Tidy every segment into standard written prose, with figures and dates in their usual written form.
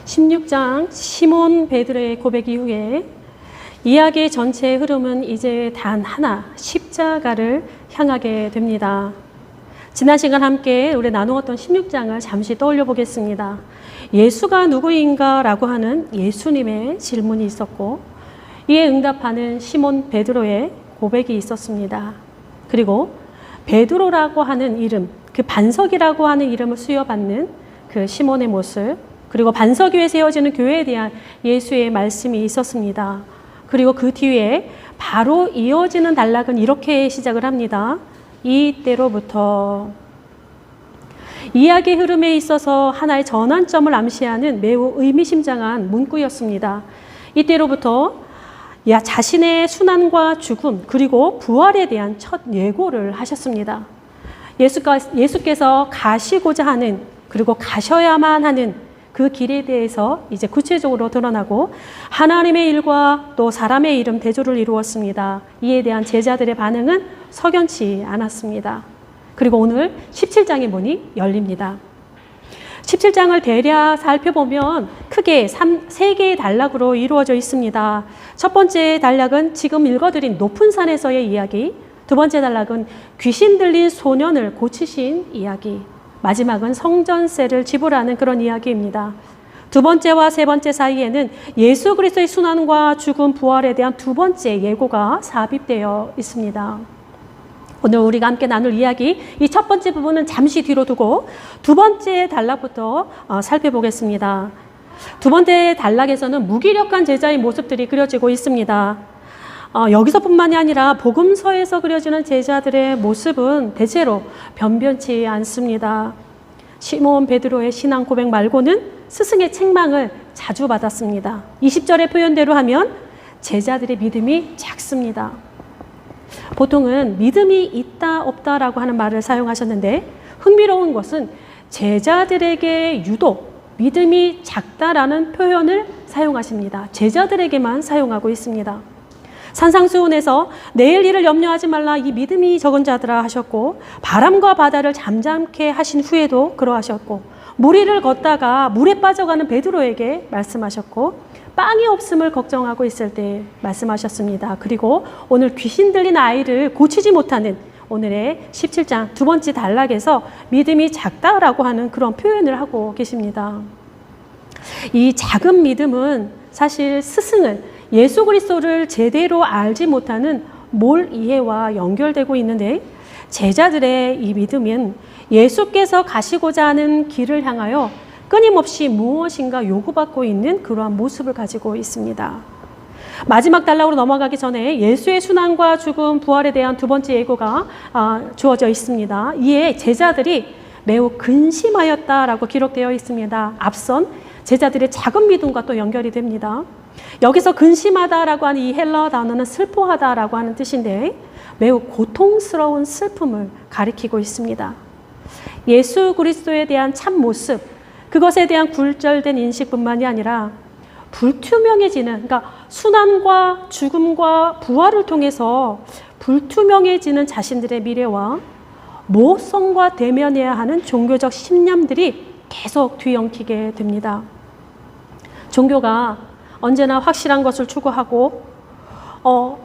16장 시몬 베드로의 고백 이후에 이야기의 전체의 흐름은 이제 단 하나, 십자가를 향하게 됩니다. 지난 시간 함께 우리 나누었던 16장을 잠시 떠올려 보겠습니다. 예수가 누구인가 라고 하는 예수님의 질문이 있었고, 이에 응답하는 시몬 베드로의 고백이 있었습니다. 그리고 베드로라고 하는 이름, 그 반석이라고 하는 이름을 수여받는 그 시몬의 모습, 그리고 반석 위에 세워지는 교회에 대한 예수의 말씀이 있었습니다. 그리고 그 뒤에 바로 이어지는 단락은 이렇게 시작을 합니다. 이때로부터. 이야기 흐름에 있어서 하나의 전환점을 암시하는 매우 의미심장한 문구였습니다. 이때로부터 자신의 순환과 죽음 그리고 부활에 대한 첫 예고를 하셨습니다. 예수께서 가시고자 하는, 그리고 가셔야만 하는 그 길에 대해서 이제 구체적으로 드러나고 하나님의 일과 또 사람의 이름 대조를 이루었습니다. 이에 대한 제자들의 반응은 석연치 않았습니다. 그리고 오늘 17장의 문이 열립니다. 17장을 대략 살펴보면 크게 3개의 단락으로 이루어져 있습니다. 첫 번째 단락은 지금 읽어드린 높은 산에서의 이야기, 두 번째 단락은 귀신 들린 소년을 고치신 이야기, 마지막은 성전세를 지불하는 그런 이야기입니다. 두 번째와 세 번째 사이에는 예수 그리스도의 순환과 죽음, 부활에 대한 두 번째 예고가 삽입되어 있습니다. 오늘 우리가 함께 나눌 이야기, 이 첫 번째 부분은 잠시 뒤로 두고 두 번째 단락부터 살펴보겠습니다. 두 번째 단락에서는 무기력한 제자의 모습들이 그려지고 있습니다. 여기서뿐만이 아니라 복음서에서 그려지는 제자들의 모습은 대체로 변변치 않습니다. 시몬 베드로의 신앙 고백 말고는 스승의 책망을 자주 받았습니다. 20절의 표현대로 하면 제자들의 믿음이 작습니다. 보통은 믿음이 있다 없다라고 하는 말을 사용하셨는데, 흥미로운 것은 제자들에게 유독 믿음이 작다라는 표현을 사용하십니다. 제자들에게만 사용하고 있습니다. 산상수훈에서 내일 일을 염려하지 말라, 이 믿음이 적은 자들아 하셨고, 바람과 바다를 잠잠케 하신 후에도 그러하셨고, 무리를 걷다가 물에 빠져가는 베드로에게 말씀하셨고, 빵이 없음을 걱정하고 있을 때 말씀하셨습니다. 그리고 오늘 귀신 들린 아이를 고치지 못하는 오늘의 17장 두 번째 단락에서 믿음이 작다라고 하는 그런 표현을 하고 계십니다. 이 작은 믿음은 사실 스승을, 예수 그리스도를 제대로 알지 못하는 몰 이해와 연결되고 있는데, 제자들의 이 믿음은 예수께서 가시고자 하는 길을 향하여 끊임없이 무엇인가 요구받고 있는 그러한 모습을 가지고 있습니다. 마지막 단락으로 넘어가기 전에 예수의 순환과 죽음, 부활에 대한 두 번째 예고가 주어져 있습니다. 이에 제자들이 매우 근심하였다라고 기록되어 있습니다. 앞선 제자들의 작은 믿음과 또 연결이 됩니다. 여기서 근심하다라고 하는 이 헬라어 단어는 슬퍼하다라고 하는 뜻인데, 매우 고통스러운 슬픔을 가리키고 있습니다. 예수 그리스도에 대한 참 모습, 그것에 대한 굴절된 인식뿐만이 아니라 불투명해지는, 그러니까 순환과 죽음과 부활을 통해서 불투명해지는 자신들의 미래와 모성과 대면해야 하는 종교적 신념들이 계속 뒤엉키게 됩니다. 종교가 언제나 확실한 것을 추구하고,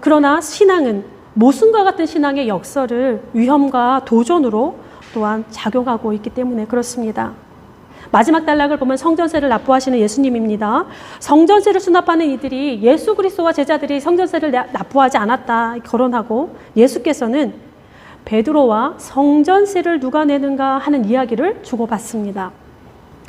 그러나 신앙은 모순과 같은 신앙의 역설을 위험과 도전으로 또한 작용하고 있기 때문에 그렇습니다. 마지막 단락을 보면 성전세를 납부하시는 예수님입니다. 성전세를 수납하는 이들이 예수 그리스도와 제자들이 성전세를 납부하지 않았다 거론하고, 예수께서는 베드로와 성전세를 누가 내는가 하는 이야기를 주고받습니다.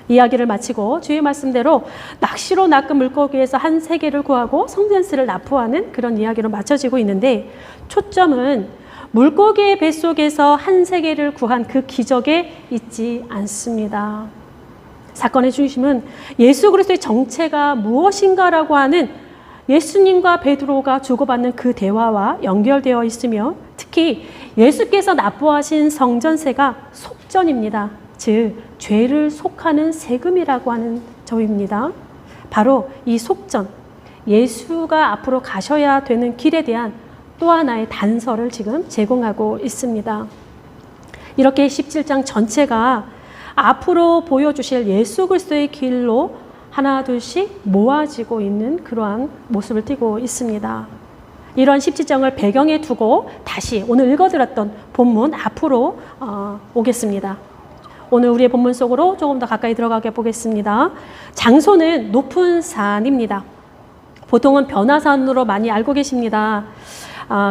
이야기를 마치고 주의 말씀대로 낚시로 낚은 물고기에서 한 세개를 구하고 성전세를 납부하는 그런 이야기로 맞춰지고 있는데, 초점은 물고기의 뱃속에서 한 세개를 구한 그 기적에 있지 않습니다. 사건의 중심은 예수 그리스도의 정체가 무엇인가라고 하는 예수님과 베드로가 주고받는 그 대화와 연결되어 있으며, 특히 예수께서 납부하신 성전세가 속전입니다. 즉 죄를 속하는 세금이라고 하는 점입니다. 바로 이 속전, 예수가 앞으로 가셔야 되는 길에 대한 또 하나의 단서를 지금 제공하고 있습니다. 이렇게 17장 전체가 앞으로 보여주실 예수 그리스도의 길로 하나 둘씩 모아지고 있는 그러한 모습을 띠고 있습니다. 이런 십지정을 배경에 두고 다시 오늘 읽어드렸던 본문 앞으로 오겠습니다. 오늘 우리의 본문 속으로 조금 더 가까이 들어가게 보겠습니다. 장소는 높은 산입니다. 보통은 변화산으로 많이 알고 계십니다.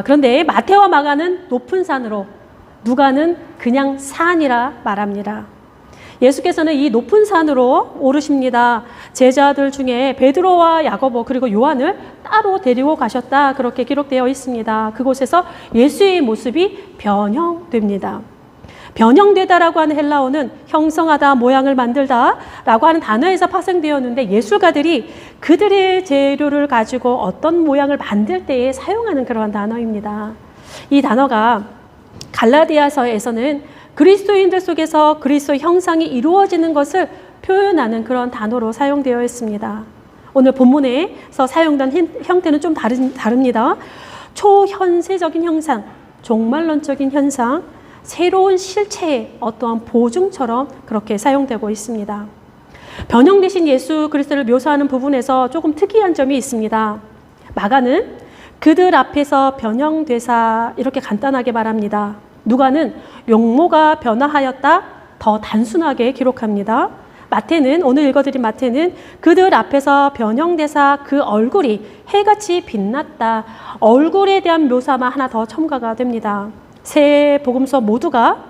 그런데 마태와 마가는 높은 산으로, 누가는 그냥 산이라 말합니다. 예수께서는 이 높은 산으로 오르십니다. 제자들 중에 베드로와 야고보 그리고 요한을 따로 데리고 가셨다, 그렇게 기록되어 있습니다. 그곳에서 예수의 모습이 변형됩니다. 변형되다라고 하는 헬라어는 형성하다, 모양을 만들다 라고 하는 단어에서 파생되었는데, 예술가들이 그들의 재료를 가지고 어떤 모양을 만들 때에 사용하는 그러한 단어입니다. 이 단어가 갈라디아서에서는 그리스도인들 속에서 그리스도 형상이 이루어지는 것을 표현하는 그런 단어로 사용되어 있습니다. 오늘 본문에서 사용된 형태는 좀 다릅니다. 초현세적인 형상, 종말론적인 현상, 새로운 실체의 어떠한 보증처럼 그렇게 사용되고 있습니다. 변형되신 예수 그리스도를 묘사하는 부분에서 조금 특이한 점이 있습니다. 마가는 그들 앞에서 변형되사 이렇게 간단하게 말합니다. 누가는 용모가 변화하였다, 더 단순하게 기록합니다. 마태는, 오늘 읽어드린 마태는 그들 앞에서 변형되사 그 얼굴이 해같이 빛났다, 얼굴에 대한 묘사만 하나 더 첨가가 됩니다. 세 복음서 모두가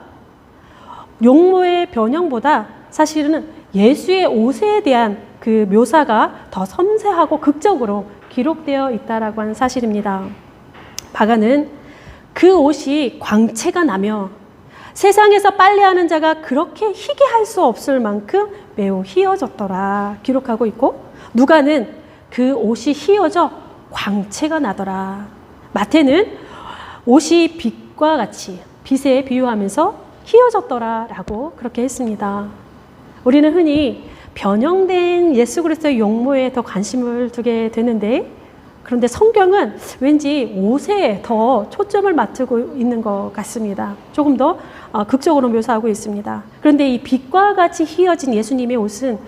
용모의 변형보다 사실은 예수의 옷에 대한 그 묘사가 더 섬세하고 극적으로 기록되어 있다라고 하는 사실입니다. 마가는 그 옷이 광채가 나며 세상에서 빨래하는 자가 그렇게 희게 할 수 없을 만큼 매우 희어졌더라 기록하고 있고, 누가는 그 옷이 희어져 광채가 나더라. 마태는 옷이 빛과 같이, 빛에 비유하면서 희어졌더라 라고 그렇게 했습니다. 우리는 흔히 변형된 예수 그리스도의 용모에 더 관심을 두게 되는데, 그런데 성경은 왠지 옷에 더 초점을 맞추고 있는 것 같습니다. 조금 더 극적으로 묘사하고 있습니다. 그런데 이 빛과 같이 희어진 예수님의 옷은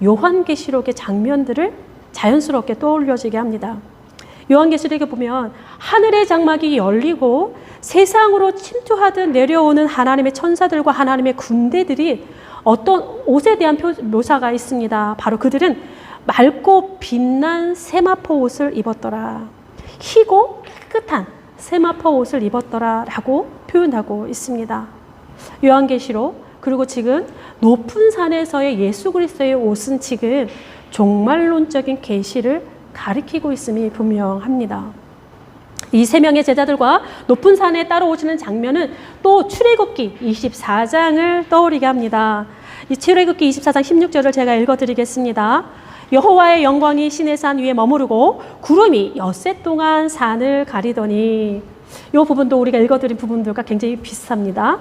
요한계시록의 장면들을 자연스럽게 떠올려지게 합니다. 요한계시록에 보면 하늘의 장막이 열리고 세상으로 침투하듯 내려오는 하나님의 천사들과 하나님의 군대들이 어떤 옷에 대한 묘사가 있습니다. 바로 그들은 맑고 빛난 세마포 옷을 입었더라. 희고 깨끗한 세마포 옷을 입었더라 라고 표현하고 있습니다. 요한계시록, 그리고 지금 높은 산에서의 예수 그리스도의 옷은 지금 종말론적인 계시를 가리키고 있음이 분명합니다. 이 세 명의 제자들과 높은 산에 따라오시는 장면은 또 출애굽기 24장을 떠올리게 합니다. 이 출애굽기 24장 16절을 제가 읽어드리겠습니다. 여호와의 영광이 시내산 위에 머무르고 구름이 엿새 동안 산을 가리더니, 이 부분도 우리가 읽어드린 부분들과 굉장히 비슷합니다.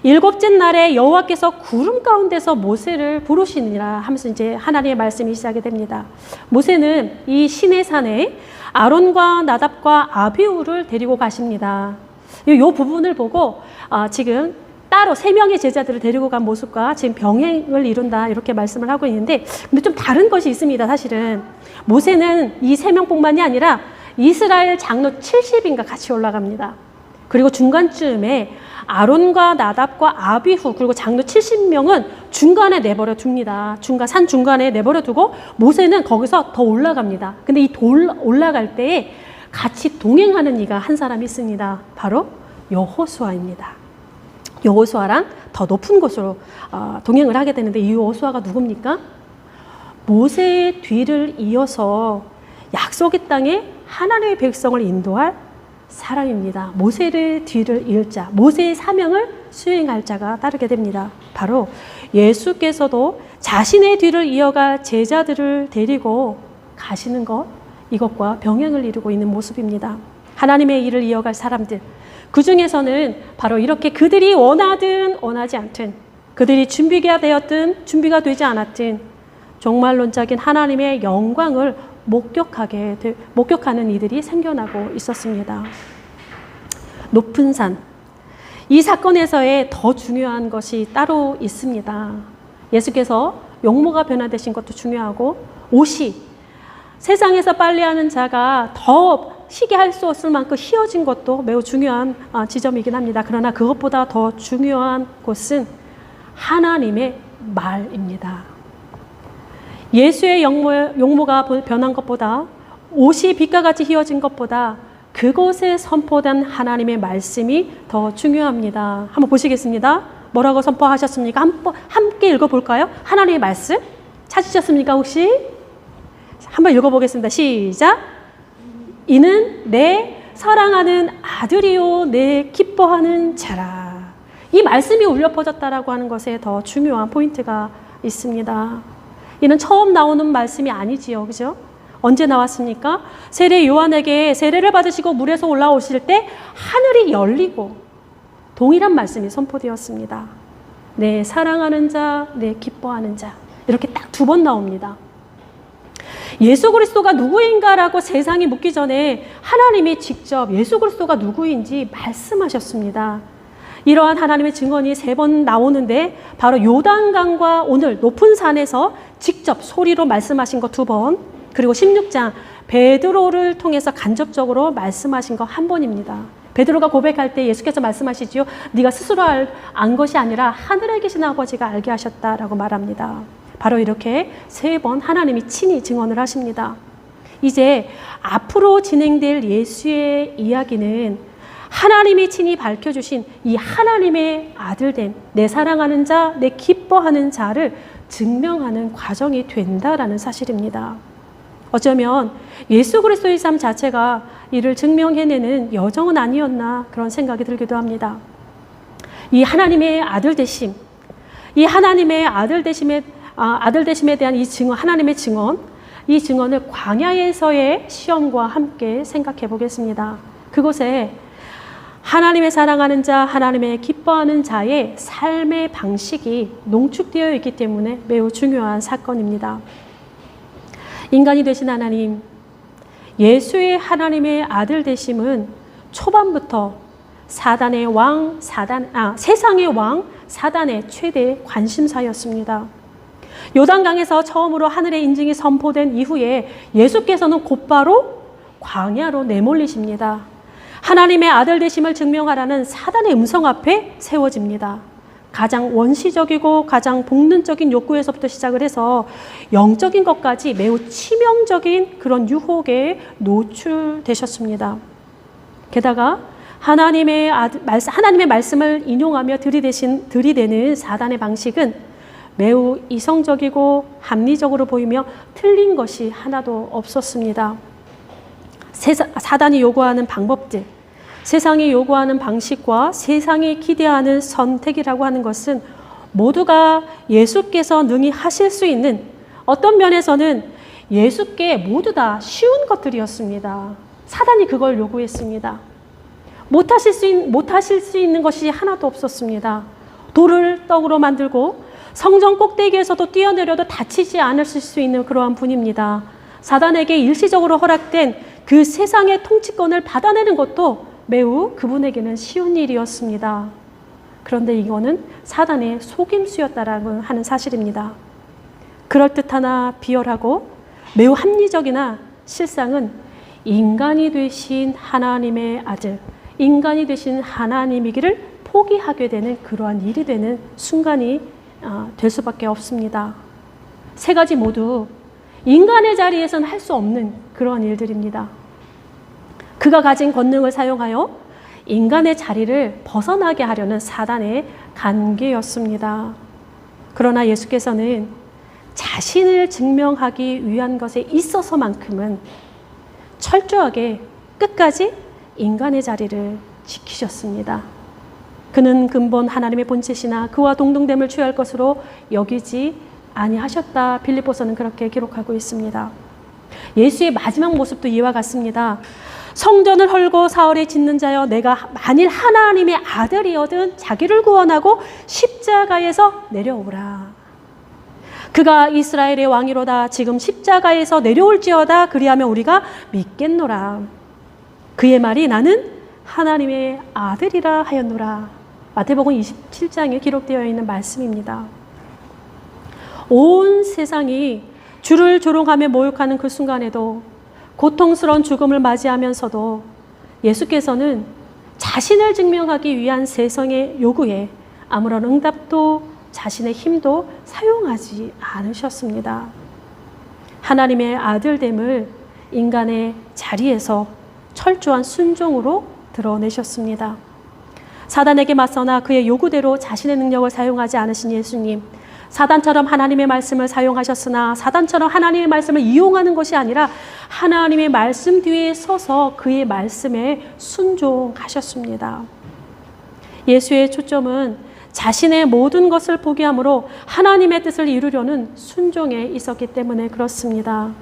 일곱째 날에 여호와께서 구름 가운데서 모세를 부르시니라 하면서 이제 하나님의 말씀이 시작이 됩니다. 모세는 이 시내산에 아론과 나답과 아비후를 데리고 가십니다. 이 부분을 보고 지금 따로 세 명의 제자들을 데리고 간 모습과 지금 병행을 이룬다 이렇게 말씀을 하고 있는데, 근데 좀 다른 것이 있습니다. 사실은 모세는 이 세 명뿐만이 아니라 이스라엘 장로 70인가 같이 올라갑니다. 그리고 중간쯤에 아론과 나답과 아비후 그리고 장로 70명은 중간에 내버려 둡니다. 산 중간에 내버려 두고 모세는 거기서 더 올라갑니다. 근데 이 올라갈 때에 같이 동행하는 이가 한 사람이 있습니다. 바로 여호수아입니다. 여호수아랑 더 높은 곳으로 동행을 하게 되는데, 이 여호수아가 누굽니까? 모세의 뒤를 이어서 약속의 땅에 하나님의 백성을 인도할 사람입니다. 모세의 뒤를 이을 자, 모세의 사명을 수행할 자가 따르게 됩니다. 바로 예수께서도 자신의 뒤를 이어갈 제자들을 데리고 가시는 것, 이것과 병행을 이루고 있는 모습입니다. 하나님의 일을 이어갈 사람들, 그 중에서는 바로 이렇게 그들이 원하든 원하지 않든, 그들이 준비가 되었든 준비가 되지 않았든 종말론적인 하나님의 영광을 목격하는 이들이 생겨나고 있었습니다. 높은 산, 이 사건에서의 더 중요한 것이 따로 있습니다. 예수께서 용모가 변화되신 것도 중요하고 옷이 세상에서 빨래하는 자가 더 희게 할 수 없을 만큼 휘어진 것도 매우 중요한 지점이긴 합니다. 그러나 그것보다 더 중요한 것은 하나님의 말입니다. 예수의 용모가 변한 것보다, 옷이 빛과 같이 휘어진 것보다 그곳에 선포된 하나님의 말씀이 더 중요합니다. 한번 보시겠습니다. 뭐라고 선포하셨습니까? 함께 읽어볼까요? 하나님의 말씀 찾으셨습니까 혹시? 한번 읽어보겠습니다. 시작. 이는 내 사랑하는 아들이요 내 기뻐하는 자라. 이 말씀이 울려 퍼졌다라고 하는 것에 더 중요한 포인트가 있습니다. 이는 처음 나오는 말씀이 아니지요. 그죠? 언제 나왔습니까? 세례 요한에게 세례를 받으시고 물에서 올라오실 때 하늘이 열리고 동일한 말씀이 선포되었습니다. 내 사랑하는 자, 내 기뻐하는 자. 이렇게 딱 2번 나옵니다. 예수 그리스도가 누구인가라고 세상이 묻기 전에 하나님이 직접 예수 그리스도가 누구인지 말씀하셨습니다. 이러한 하나님의 증언이 3번 나오는데 바로 요단강과 오늘 높은 산에서 직접 소리로 말씀하신 거 2번, 그리고 16장 베드로를 통해서 간접적으로 말씀하신 거 1번입니다. 베드로가 고백할 때 예수께서 말씀하시지요. 네가 스스로 안 것이 아니라 하늘에 계신 아버지가 알게 하셨다라고 말합니다. 바로 이렇게 3번 하나님이 친히 증언을 하십니다. 이제 앞으로 진행될 예수의 이야기는 하나님이 친히 밝혀주신 이 하나님의 아들됨, 내 사랑하는 자, 내 기뻐하는 자를 증명하는 과정이 된다라는 사실입니다. 어쩌면 예수 그리스도의 삶 자체가 이를 증명해내는 여정은 아니었나 그런 생각이 들기도 합니다. 이 하나님의 아들 되심, 이 하나님의 아들 되심에 대한 이 증언, 하나님의 증언, 이 증언을 광야에서의 시험과 함께 생각해 보겠습니다. 그곳에 하나님의 사랑하는 자, 하나님의 기뻐하는 자의 삶의 방식이 농축되어 있기 때문에 매우 중요한 사건입니다. 인간이 되신 하나님, 예수의 하나님의 아들 되심은 초반부터 세상의 왕 사단의 최대 관심사였습니다. 요단강에서 처음으로 하늘의 인증이 선포된 이후에 예수께서는 곧바로 광야로 내몰리십니다. 하나님의 아들 되심을 증명하라는 사단의 음성 앞에 세워집니다. 가장 원시적이고 가장 본능적인 욕구에서부터 시작을 해서 영적인 것까지 매우 치명적인 그런 유혹에 노출되셨습니다. 게다가 하나님의 말씀을 인용하며 들이대는 사단의 방식은 매우 이성적이고 합리적으로 보이며 틀린 것이 하나도 없었습니다. 사단이 요구하는 방법들, 세상이 요구하는 방식과 세상이 기대하는 선택이라고 하는 것은 모두가 예수께서 능히 하실 수 있는, 어떤 면에서는 예수께 모두 다 쉬운 것들이었습니다. 사단이 그걸 요구했습니다. 못하실 수 있는 것이 하나도 없었습니다. 돌을 떡으로 만들고 성전 꼭대기에서도 뛰어내려도 다치지 않으실 수 있는 그러한 분입니다. 사단에게 일시적으로 허락된 그 세상의 통치권을 받아내는 것도 매우 그분에게는 쉬운 일이었습니다. 그런데 이거는 사단의 속임수였다라고 하는 사실입니다. 그럴듯하나 비열하고 매우 합리적이나 실상은 인간이 되신 하나님의 아들, 인간이 되신 하나님이기를 포기하게 되는 그러한 일이 되는 순간이 될 수밖에 없습니다. 3가지 모두 인간의 자리에서는 할 수 없는 그런 일들입니다. 그가 가진 권능을 사용하여 인간의 자리를 벗어나게 하려는 사단의 간계였습니다. 그러나 예수께서는 자신을 증명하기 위한 것에 있어서만큼은 철저하게 끝까지 인간의 자리를 지키셨습니다. 그는 근본 하나님의 본체시나 그와 동등됨을 취할 것으로 여기지 아니하셨다. 빌립보서는 그렇게 기록하고 있습니다. 예수의 마지막 모습도 이와 같습니다. 성전을 헐고 사흘에 짓는 자여, 내가 만일 하나님의 아들이거든 자기를 구원하고 십자가에서 내려오라. 그가 이스라엘의 왕이로다. 지금 십자가에서 내려올지어다. 그리하면 우리가 믿겠노라. 그의 말이 나는 하나님의 아들이라 하였노라. 마태복음 27장에 기록되어 있는 말씀입니다. 온 세상이 주를 조롱하며 모욕하는 그 순간에도 고통스러운 죽음을 맞이하면서도 예수께서는 자신을 증명하기 위한 세상의 요구에 아무런 응답도 자신의 힘도 사용하지 않으셨습니다. 하나님의 아들됨을 인간의 자리에서 철저한 순종으로 드러내셨습니다. 사단에게 맞서나 그의 요구대로 자신의 능력을 사용하지 않으신 예수님, 사단처럼 하나님의 말씀을 사용하셨으나 사단처럼 하나님의 말씀을 이용하는 것이 아니라 하나님의 말씀 뒤에 서서 그의 말씀에 순종하셨습니다. 예수의 초점은 자신의 모든 것을 포기함으로 하나님의 뜻을 이루려는 순종에 있었기 때문에 그렇습니다.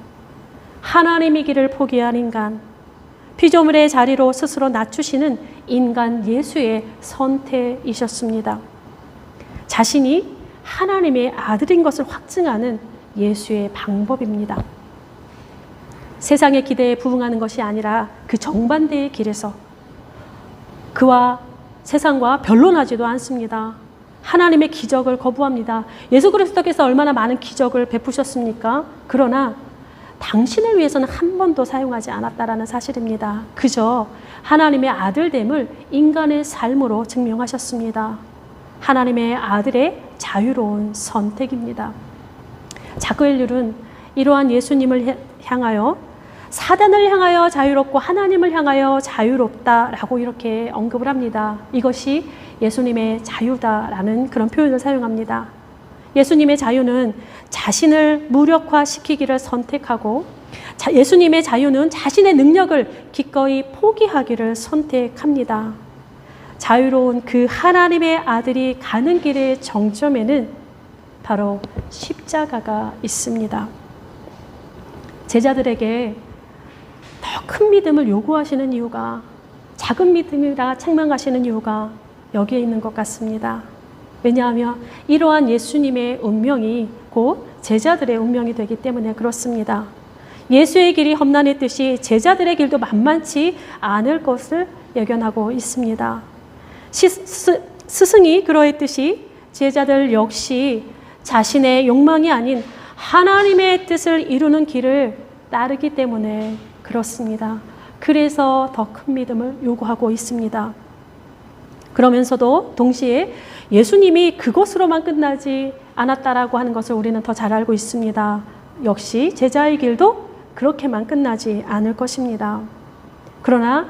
하나님의 길을 포기한 인간, 피조물의 자리로 스스로 낮추시는 인간 예수의 선택이셨습니다. 자신이 하나님의 아들인 것을 확증하는 예수의 방법입니다. 세상의 기대에 부응하는 것이 아니라 그 정반대의 길에서 그와 세상과 변론하지도 않습니다. 하나님의 기적을 거부합니다. 예수 그리스도께서 얼마나 많은 기적을 베푸셨습니까? 그러나 당신을 위해서는 한 번도 사용하지 않았다라는 사실입니다. 그저 하나님의 아들됨을 인간의 삶으로 증명하셨습니다. 하나님의 아들의 자유로운 선택입니다. 자그엘률은 이러한 예수님을 향하여 사단을 향하여 자유롭고 하나님을 향하여 자유롭다라고 이렇게 언급을 합니다. 이것이 예수님의 자유다라는 그런 표현을 사용합니다. 예수님의 자유는 자신을 무력화시키기를 선택하고 예수님의 자유는 자신의 능력을 기꺼이 포기하기를 선택합니다. 자유로운 그 하나님의 아들이 가는 길의 정점에는 바로 십자가가 있습니다. 제자들에게 더 큰 믿음을 요구하시는 이유가, 작은 믿음이라 책망하시는 이유가 여기에 있는 것 같습니다. 왜냐하면 이러한 예수님의 운명이 곧 제자들의 운명이 되기 때문에 그렇습니다. 예수의 길이 험난했듯이 제자들의 길도 만만치 않을 것을 예견하고 있습니다. 스승이 그러했듯이 제자들 역시 자신의 욕망이 아닌 하나님의 뜻을 이루는 길을 따르기 때문에 그렇습니다. 그래서 더 큰 믿음을 요구하고 있습니다. 그러면서도 동시에 예수님이 그것으로만 끝나지 않았다라고 하는 것을 우리는 더 잘 알고 있습니다. 역시 제자의 길도 그렇게만 끝나지 않을 것입니다. 그러나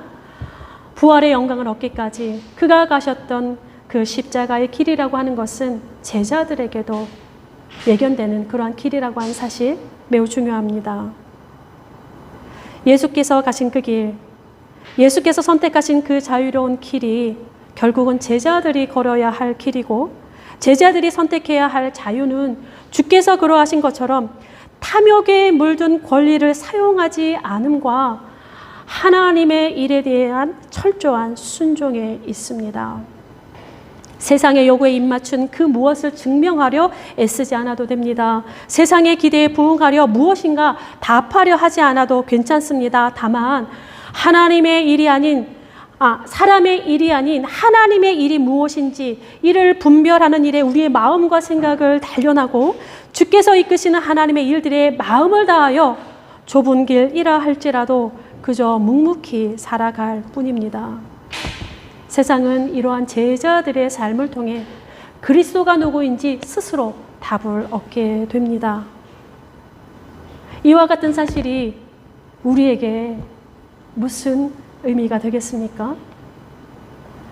부활의 영광을 얻기까지 그가 가셨던 그 십자가의 길이라고 하는 것은 제자들에게도 예견되는 그러한 길이라고 하는 사실 매우 중요합니다. 예수께서 가신 그 길, 예수께서 선택하신 그 자유로운 길이 결국은 제자들이 걸어야 할 길이고 제자들이 선택해야 할 자유는 주께서 그러하신 것처럼 탐욕에 물든 권리를 사용하지 않음과 하나님의 일에 대한 철저한 순종에 있습니다. 세상의 요구에 입맞춘 그 무엇을 증명하려 애쓰지 않아도 됩니다. 세상의 기대에 부응하려 무엇인가 답하려 하지 않아도 괜찮습니다. 다만 하나님의 일이 아닌 사람의 일이 아닌 하나님의 일이 무엇인지 이를 분별하는 일에 우리의 마음과 생각을 단련하고 주께서 이끄시는 하나님의 일들에 마음을 다하여 좁은 길이라 할지라도 그저 묵묵히 살아갈 뿐입니다. 세상은 이러한 제자들의 삶을 통해 그리스도가 누구인지 스스로 답을 얻게 됩니다. 이와 같은 사실이 우리에게 무슨 의미가 되겠습니까?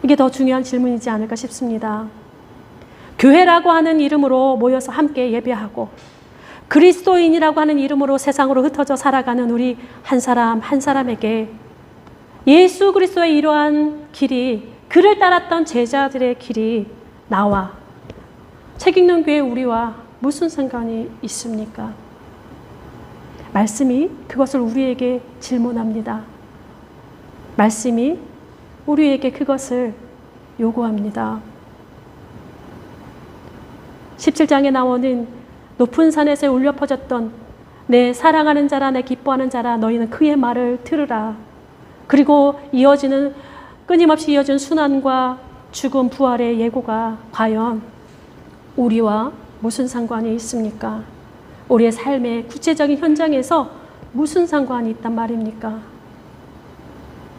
이게 더 중요한 질문이지 않을까 싶습니다. 교회라고 하는 이름으로 모여서 함께 예배하고 그리스도인이라고 하는 이름으로 세상으로 흩어져 살아가는 우리 한 사람 한 사람에게 예수 그리스도의 이러한 길이, 그를 따랐던 제자들의 길이 나와 책 읽는 교회 우리와 무슨 상관이 있습니까? 말씀이 그것을 우리에게 질문합니다. 말씀이 우리에게 그것을 요구합니다. 17장에 나오는 높은 산에서 울려 퍼졌던 내 사랑하는 자라 내 기뻐하는 자라 너희는 그의 말을 들으라. 그리고 끊임없이 이어진 순환과 죽음 부활의 예고가 과연 우리와 무슨 상관이 있습니까? 우리의 삶의 구체적인 현장에서 무슨 상관이 있단 말입니까?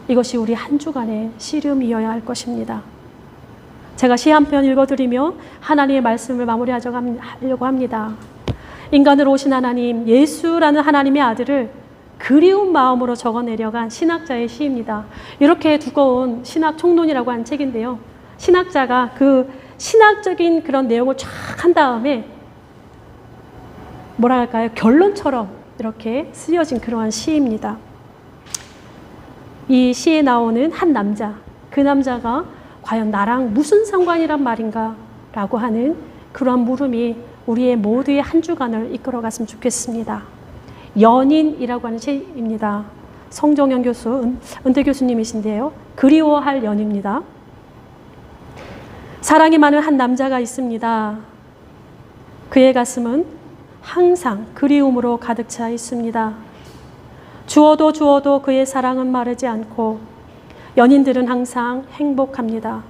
이것이 우리 한 주간의 씨름이어야 할 것입니다. 제가 시 한 편 읽어드리며 하나님의 말씀을 마무리하려고 합니다. 인간으로 오신 하나님, 예수라는 하나님의 아들을 그리운 마음으로 적어내려간 신학자의 시입니다. 이렇게 두꺼운 신학 총론이라고 하는 책인데요. 신학자가 그 신학적인 그런 내용을 쫙 한 다음에 뭐라 할까요? 결론처럼 이렇게 쓰여진 그러한 시입니다. 이 시에 나오는 한 남자, 그 남자가 과연 나랑 무슨 상관이란 말인가? 라고 하는 그러한 물음이 우리의 모두의 한 주간을 이끌어갔으면 좋겠습니다. 연인이라고 하는 시입니다. 성종현 교수, 은퇴 교수님이신데요. 그리워할 연입니다. 사랑이 많은 한 남자가 있습니다. 그의 가슴은 항상 그리움으로 가득 차 있습니다. 주어도 주어도 그의 사랑은 마르지 않고 연인들은 항상 행복합니다.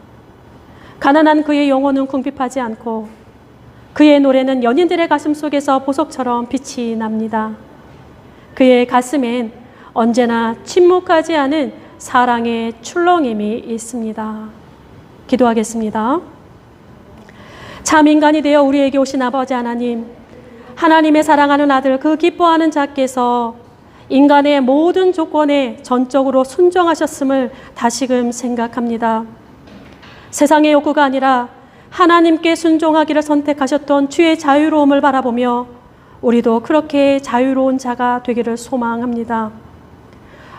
가난한 그의 영혼은 궁핍하지 않고 그의 노래는 연인들의 가슴 속에서 보석처럼 빛이 납니다. 그의 가슴엔 언제나 침묵하지 않은 사랑의 출렁임이 있습니다. 기도하겠습니다. 참 인간이 되어 우리에게 오신 아버지 하나님, 하나님의 사랑하는 아들 그 기뻐하는 자께서 인간의 모든 조건에 전적으로 순종하셨음을 다시금 생각합니다. 세상의 욕구가 아니라 하나님께 순종하기를 선택하셨던 주의 자유로움을 바라보며 우리도 그렇게 자유로운 자가 되기를 소망합니다.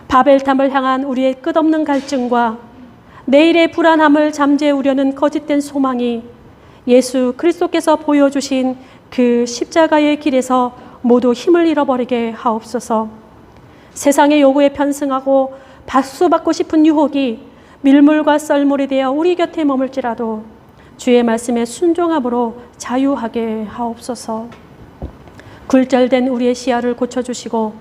바벨탑을 향한 우리의 끝없는 갈증과 내일의 불안함을 잠재우려는 거짓된 소망이 예수 그리스도께서 보여주신 그 십자가의 길에서 모두 힘을 잃어버리게 하옵소서. 세상의 요구에 편승하고 박수받고 싶은 유혹이 밀물과 썰물이 되어 우리 곁에 머물지라도 주의 말씀에 순종함으로 자유하게 하옵소서. 굴절된 우리의 시야를 고쳐주시고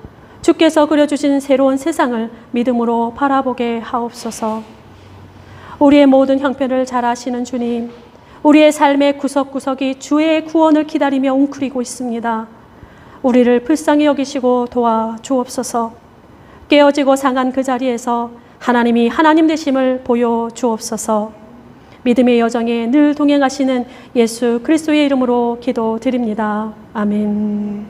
주께서 그려주신 새로운 세상을 믿음으로 바라보게 하옵소서. 우리의 모든 형편을 잘 아시는 주님, 우리의 삶의 구석구석이 주의 구원을 기다리며 웅크리고 있습니다. 우리를 불쌍히 여기시고 도와주옵소서. 깨어지고 상한 그 자리에서 하나님이 하나님 되심을 보여주옵소서. 믿음의 여정에 늘 동행하시는 예수 그리스도의 이름으로 기도드립니다. 아멘.